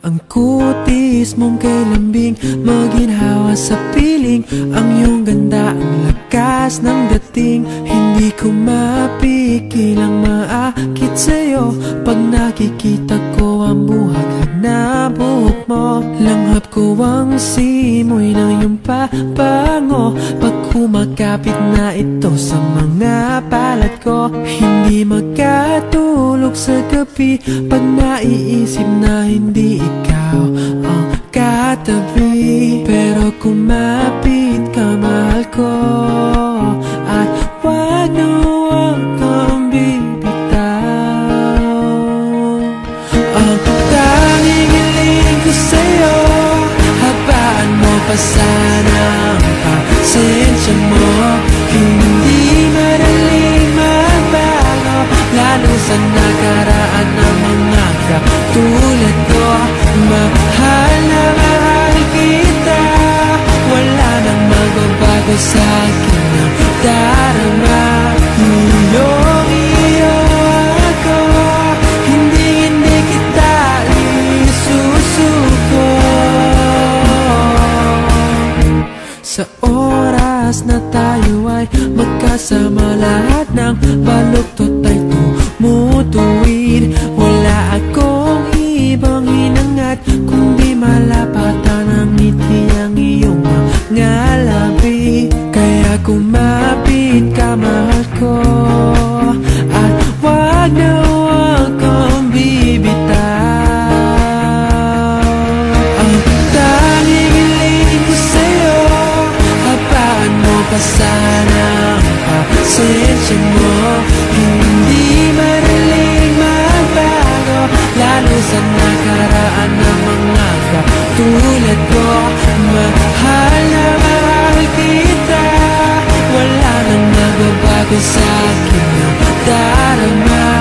Ang kutis mong kay lambing, maginhawa sa piling. Ang iyong ganda, ang lakas ng dating. Hindi ko mapigilang maakit sa'yo. Pag nakikita ko ang buhag na buhok mo, langhap ko ang simoy ng iyong pabango. Pag kumakapit na ito sa mga balat ko, hindi magkatulog sa gabi pag naiisip na hindi ikaw ang katabi. Pero kumapit ka, mahal ko, at wag na wag kang bibitaw. Ang tanging hiling ko sa'yo, habaan mo pa sana ang pasensya mo. Hindi madaling magbago, lalo sa nakaraan ng mga katulad ko. Mahal na mahal kita, wala nang magbabago sa akin ang darama. Iyong-iyo ako, hindi kita isusuko. Sa oras na tayo ay magkasama, lahat ng baluktot ay tumutuwid. Wala akong ibang hinangat kundi malapatan ng ngiti ang iyong mga labi. Kaya kumapit ka, mahal ko, at wag na wag kang bibitaw. Ang tanging hiling ko sa'yo, habaan mo pa sana ang pasensya mo. Hindi madaling magbago, lalo sa nakaraan ng mga katulad ko. Mahal na mahal kita, wala nang magbabago sa akin ang darama.